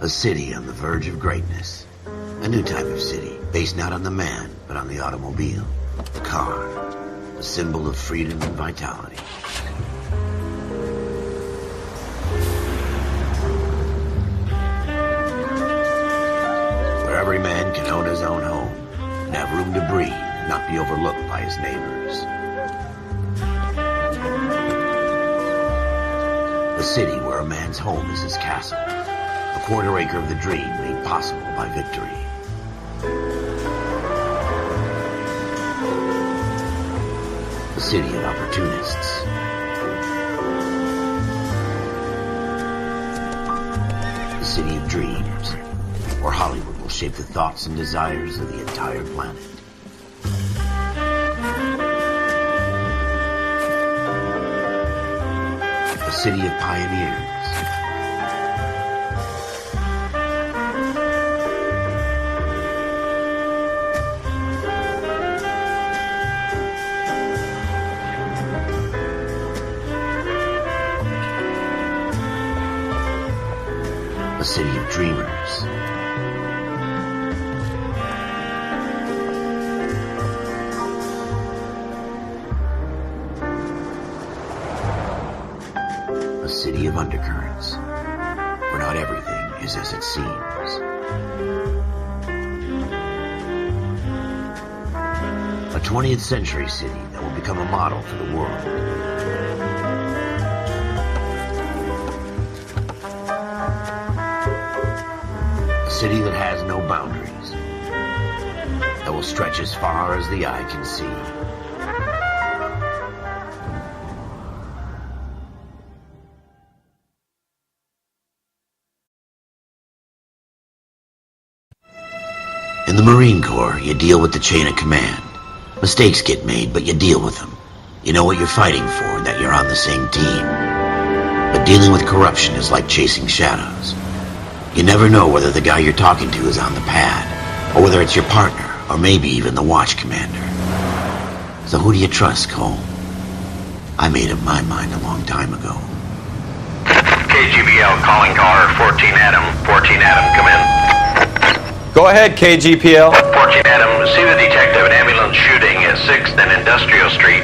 A city on the verge of greatness. A new type of city, based not on the man, but on the automobile. The car. A symbol of freedom and vitality. Where every man can own his own home and have room to breathe and not be overlooked by his neighbors. A city where a man's home is his castle. A quarter acre of the dream made possible by victory. A city of opportunists. A city of dreams, where Hollywood will shape the thoughts and desires of the entire planet. A city of pioneers. A city of dreamers. A city of undercurrents, where not everything is as it seems. A 20th century city that will become a model for the world. A city that has no boundaries, that will stretch as far as the eye can see. In the Marine Corps, you deal with the chain of command. Mistakes get made, but you deal with them. You know what you're fighting for, and that you're on the same team. But dealing with corruption is like chasing shadows. You never know whether the guy you're talking to is on the pad, or whether it's your partner, or maybe even the watch commander. So who do you trust, Cole? I made up my mind a long time ago. KGBL calling caller 14 Adam. 14 Adam, come in. Go ahead, KGPL. 14 Adam, see the detective, an ambulance shooting at 6th and Industrial Street.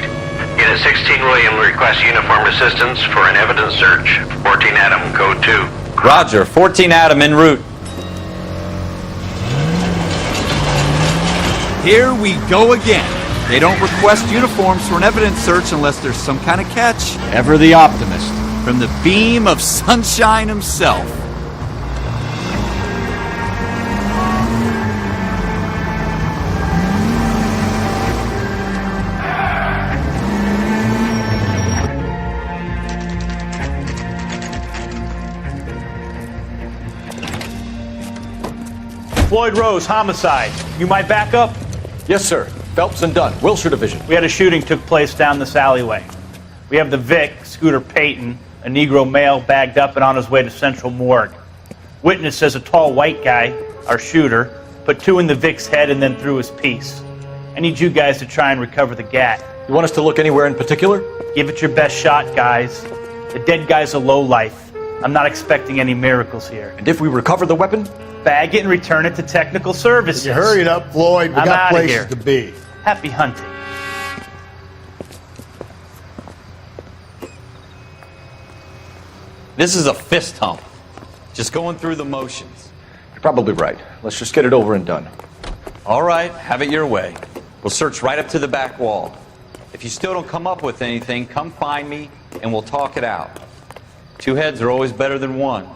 Unit 16 William requests uniformed assistance for an evidence search. 14 Adam, code 2. Roger, 14 Adam en route. Here we go again. They don't request uniforms for an evidence search unless there's some kind of catch. Ever the optimist. From the beam of sunshine himself. Floyd Rose, homicide. You might back up? Yes, sir. Phelps and Dunn, Wilshire Division. We had a shooting took place down this alleyway. We have the Vic, Scooter Payton, a Negro male bagged up and on his way to Central Morgue. Witness says a tall white guy, our shooter, put 2 in the Vic's head and then threw his piece. I need you guys to try and recover the gat. You want us to look anywhere in particular? Give it your best shot, guys. The dead guy's a lowlife. I'm not expecting any miracles here. And if we recover the weapon? Bag it and return it to technical services. You hurry it up, Floyd. We I'm got outta places here. to be. Happy hunting. This is a fist hump. Just going through the motions. You're probably right. Let's just get it over and done. All right, have it your way. We'll search right up to the back wall. If you still don't come up with anything, come find me and we'll talk it out. 2 heads are always better than 1.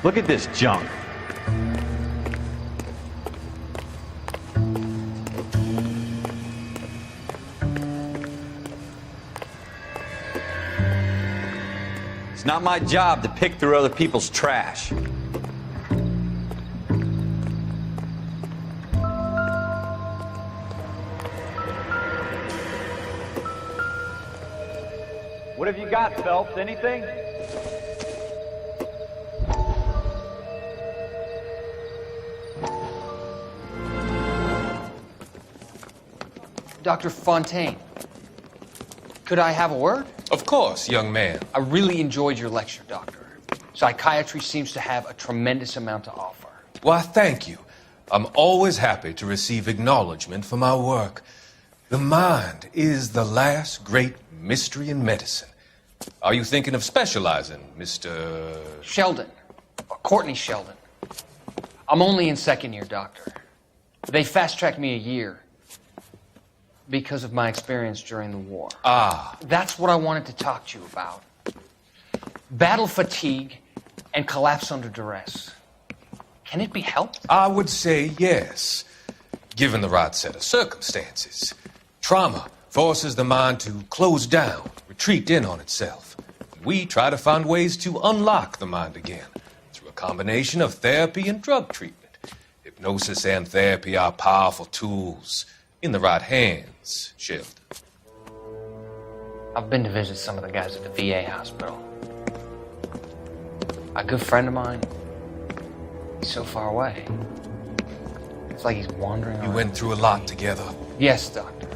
Look at this junk. It's not my job to pick through other people's trash. What have you got, Phelps? Anything? Dr. Fontaine, could I have a word? Of course, young man. I really enjoyed your lecture, Doctor. Psychiatry seems to have a tremendous amount to offer. Why, thank you. I'm always happy to receive acknowledgement for my work. The mind is the last great mystery in medicine. Are you thinking of specializing, Mr. Sheldon. Courtney Sheldon. I'm only in second year, Doctor. They fast-tracked me a year because of my experience during the war. Ah. That's what I wanted to talk to you about. Battle fatigue and collapse under duress. Can it be helped? I would say yes, given the right set of circumstances. Trauma forces the mind to close down, retreat in on itself. We try to find ways to unlock the mind again through a combination of therapy and drug treatment. Hypnosis and therapy are powerful tools in the right hands, Sheldon. I've been to visit some of the guys at the VA hospital. A good friend of mine, he's so far away. It's like he's wandering around. You went through a lot together. Yes, Doctor.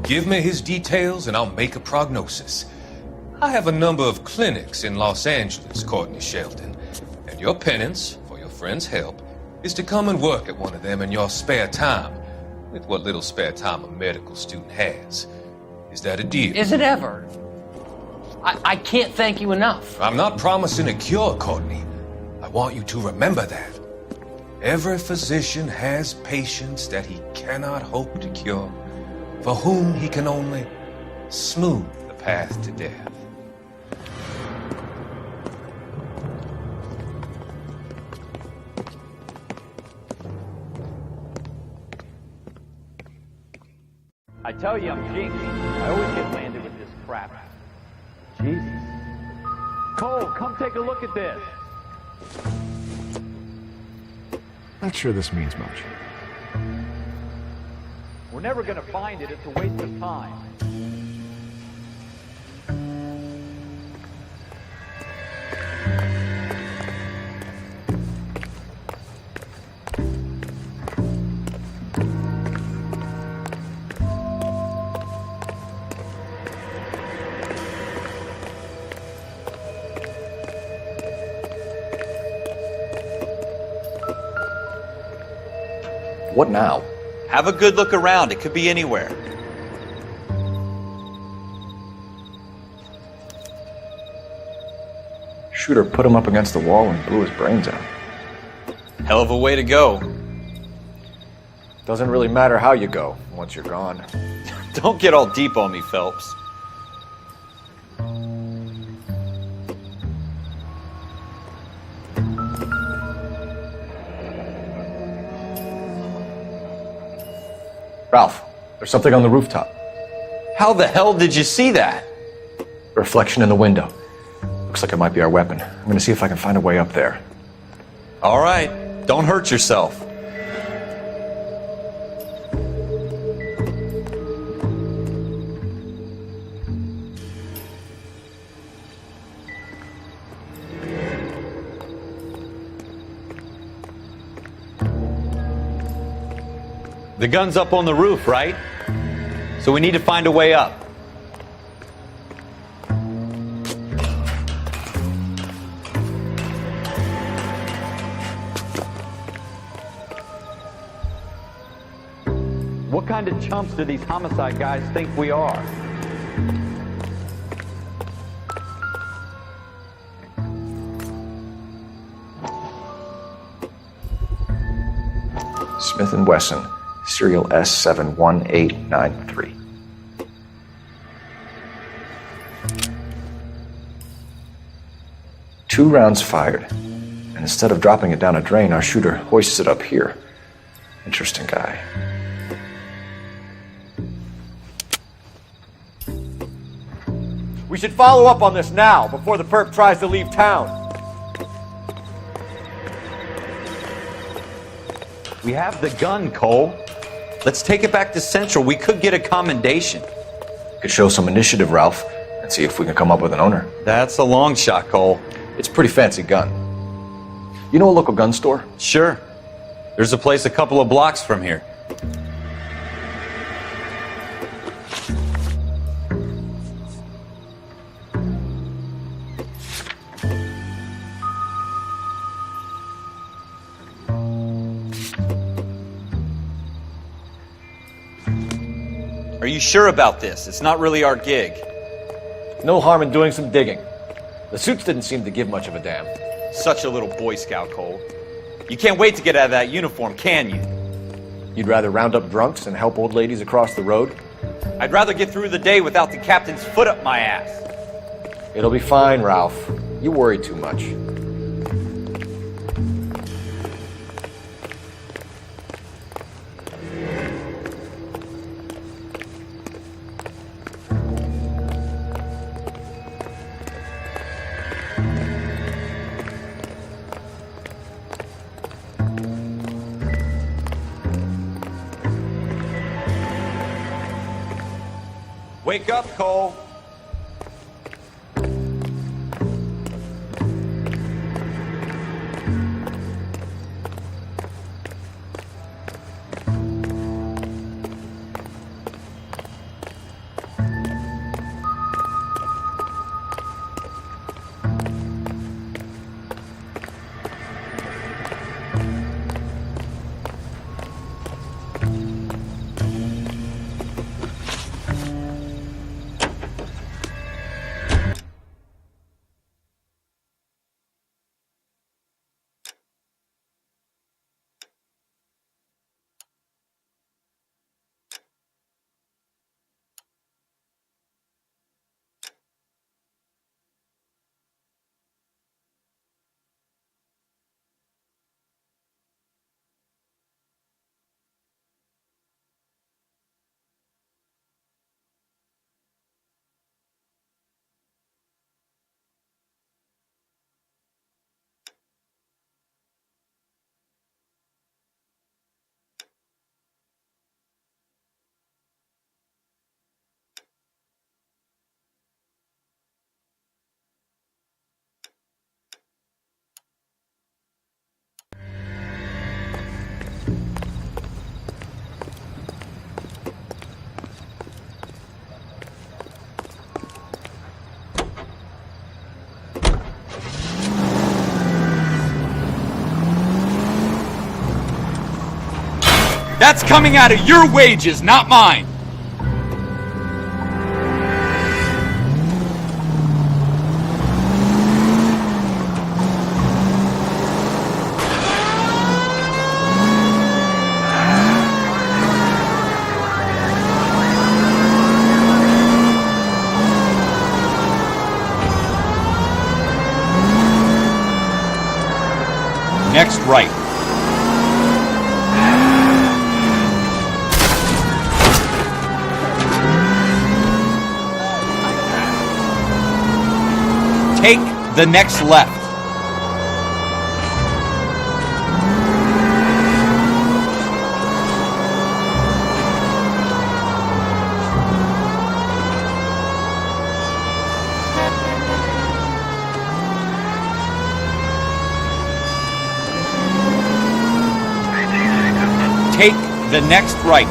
Give me his details and I'll make a prognosis. I have a number of clinics in Los Angeles, Courtney Sheldon, and your penance, for your friend's help, is to come and work at one of them in your spare time, with what little spare time a medical student has. Is that a deal? Is it ever? I can't thank you enough. I'm not promising a cure, Courtney. I want you to remember that. Every physician has patients that he cannot hope to cure, for whom he can only smooth the path to death. I tell you, I'm jinxed. I always get landed with this crap. Jesus. Cole, come take a look at this. Not sure this means much. We're never going to find it. It's a waste of time. What now? Have a good look around. It could be anywhere. Shooter put him up against the wall and blew his brains out. Hell of a way to go. Doesn't really matter how you go once you're gone. Don't get all deep on me, Phelps. Ralph, there's something on the rooftop. How the hell did you see that? A reflection in the window. Looks like it might be our weapon. I'm gonna see if I can find a way up there. All right, don't hurt yourself. The gun's up on the roof, right? So we need to find a way up. What kind of chumps do these homicide guys think we are? Smith & Wesson, serial S71893. Two rounds fired, and instead of dropping it down a drain, our shooter hoists it up here. Interesting guy. We should follow up on this now, before the perp tries to leave town. We have the gun, Cole. Let's take it back to Central. We could get a commendation. Could show some initiative, Ralph, and see if we can come up with an owner. That's a long shot, Cole. It's a pretty fancy gun. You know a local gun store? Sure. There's a place a couple of blocks from here. Are you sure about this? It's not really our gig. No harm in doing some digging. The suits didn't seem to give much of a damn. Such a little Boy Scout, Cole. You can't wait to get out of that uniform, can you? You'd rather round up drunks and help old ladies across the road? I'd rather get through the day without the captain's foot up my ass. It'll be fine, Ralph. You worry too much. Wake up, Cole. That's coming out of your wages, not mine. Next right. Take the next left. Take the next right.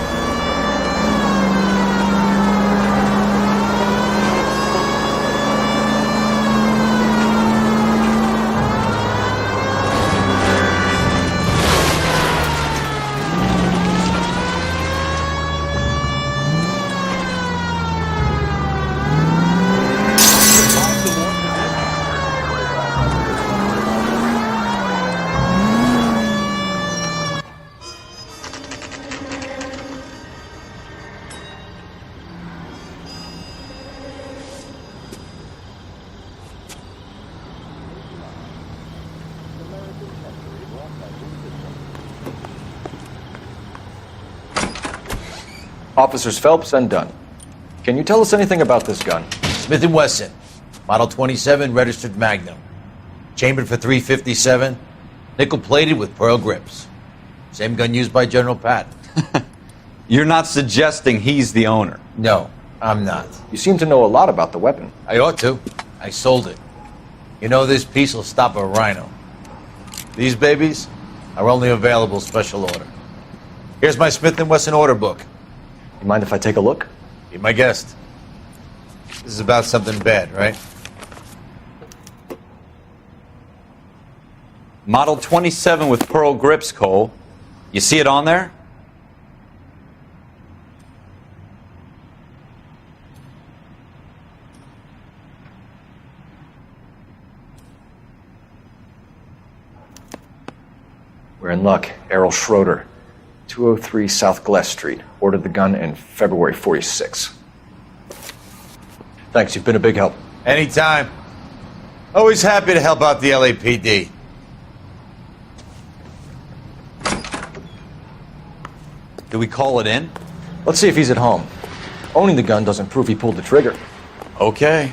Officers Phelps and Dunn. Can you tell us anything about this gun? Smith & Wesson, Model 27, registered Magnum. Chambered for .357, nickel-plated with pearl grips. Same gun used by General Patton. You're not suggesting he's the owner? No, I'm not. You seem to know a lot about the weapon. I ought to. I sold it. You know, this piece will stop a rhino. These babies are only available special order. Here's my Smith & Wesson order book. You mind if I take a look? Be my guest. This is about something bad, right? Model 27 with pearl grips, Cole. You see it on there? We're in luck. Errol Schroeder, 203 South Glass Street. Ordered the gun in February 46. Thanks, you've been a big help. Anytime. Always happy to help out the LAPD. Do we call it in? Let's see if he's at home. Owning the gun doesn't prove he pulled the trigger. Okay.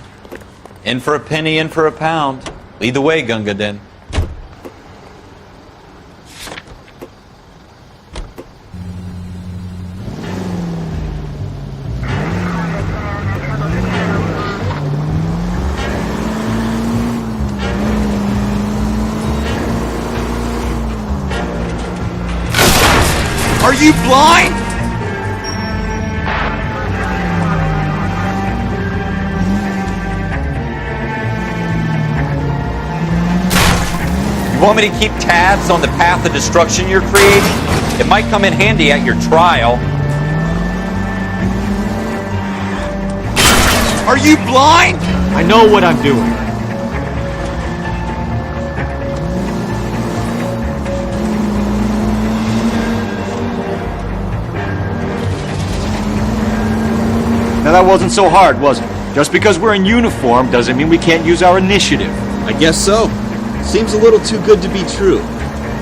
In for a penny, in for a pound. Lead the way, Gunga Din. Are you blind? You want me to keep tabs on the path of destruction you're creating? It might come in handy at your trial. Are you blind? I know what I'm doing. Now that wasn't so hard, was it? Just because we're in uniform doesn't mean we can't use our initiative. I guess so. Seems a little too good to be true.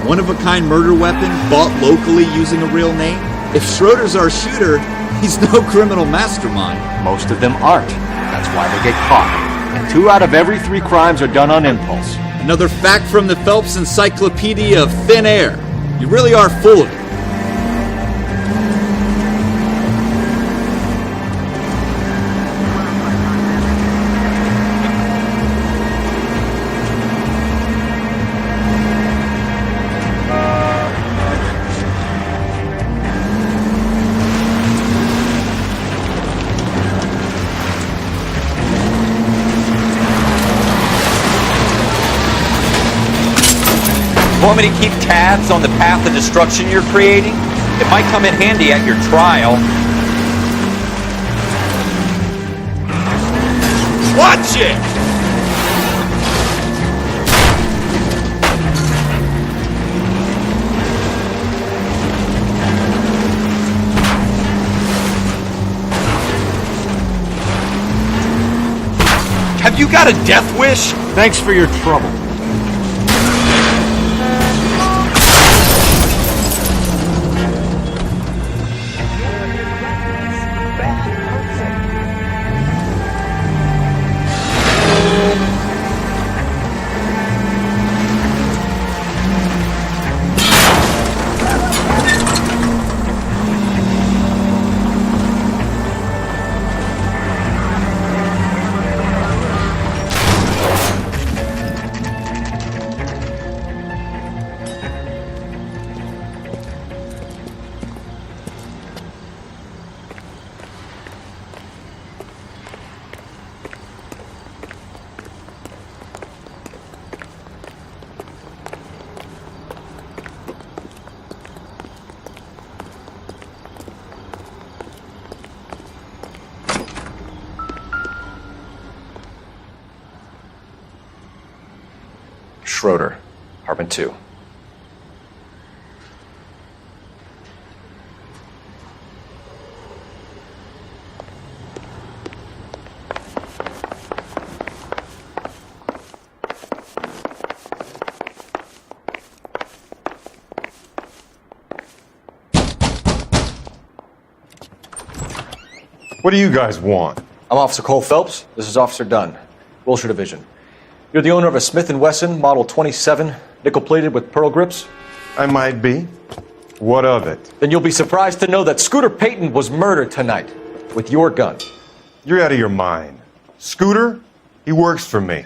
One-of-a-kind murder weapon bought locally using a real name? If Schroeder's our shooter, he's no criminal mastermind. Most of them aren't. That's why they get caught. And 2 out of every 3 crimes are done on impulse. Another fact from the Phelps Encyclopedia of Thin Air. You really are full of it. Want me to keep tabs on the path of destruction you're creating? It might come in handy at your trial. Watch it! Have you got a death wish? Thanks for your trouble. Schroeder, apartment 2. What do you guys want? I'm Officer Cole Phelps. This is Officer Dunn, Wilshire Division. You're the owner of a Smith & Wesson Model 27, nickel-plated with pearl grips? I might be. What of it? Then you'll be surprised to know that Scooter Payton was murdered tonight with your gun. You're out of your mind. Scooter? He works for me.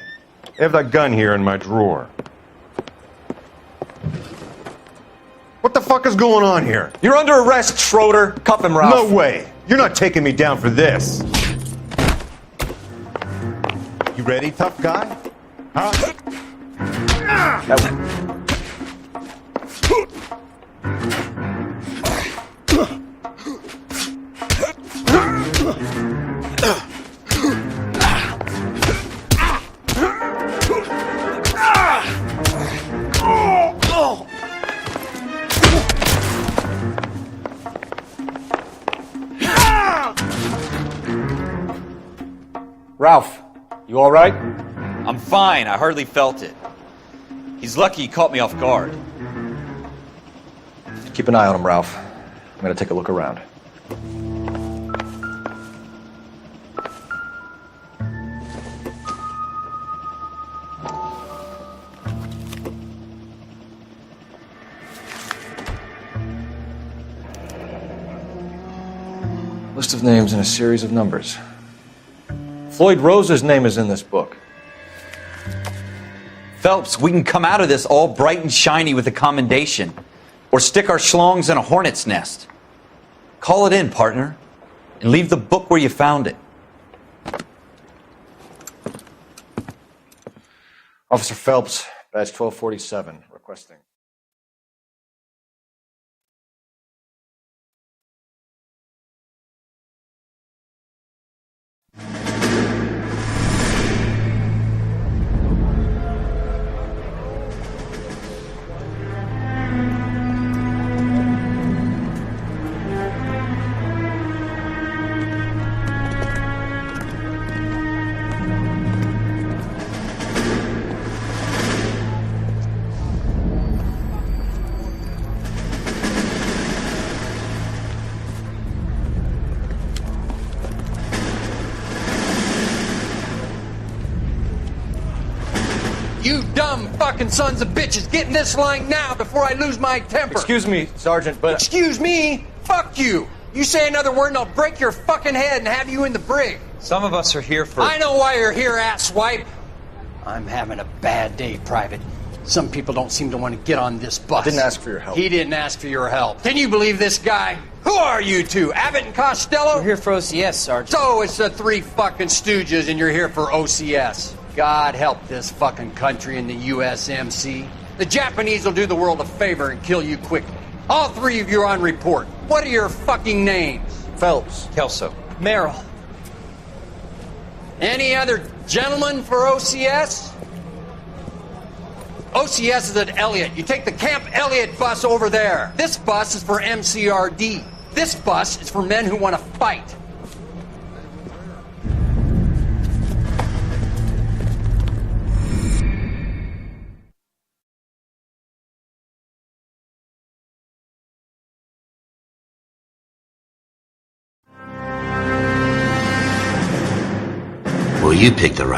I have that gun here in my drawer. What the fuck is going on here? You're under arrest, Schroeder. Cuff him, Ralph. No way. You're not taking me down for this. You ready, tough guy? Huh? Ralph, you all right? I'm fine. I hardly felt it. He's lucky he caught me off guard. Keep an eye on him, Ralph. I'm gonna take a look around. List of names and a series of numbers. Floyd Rose's name is in this book. Phelps, we can come out of this all bright and shiny with a commendation. Or stick our schlongs in a hornet's nest. Call it in, partner. And leave the book where you found it. Officer Phelps, badge 1247, requesting. You dumb fucking sons of bitches, get in this line now before I lose my temper. Excuse me, Sergeant, but... Excuse me? Fuck you. You say another word and I'll break your fucking head and have you in the brig. Some of us are here for... I know why you're here, asswipe. I'm having a bad day, Private. Some people don't seem to want to get on this bus. I didn't ask for your help. He didn't ask for your help. Can you believe this guy? Who are you two? Abbott and Costello? We're here for OCS, Sergeant. So it's the three fucking stooges and you're here for OCS. God help this fucking country and the USMC. The Japanese will do the world a favor and kill you quickly. All three of you are on report. What are your fucking names? Phelps. Kelso. Merrill. Any other gentlemen for OCS? OCS is at Elliott. You take the Camp Elliott bus over there. This bus is for MCRD. This bus is for men who want to fight. Well, you picked the right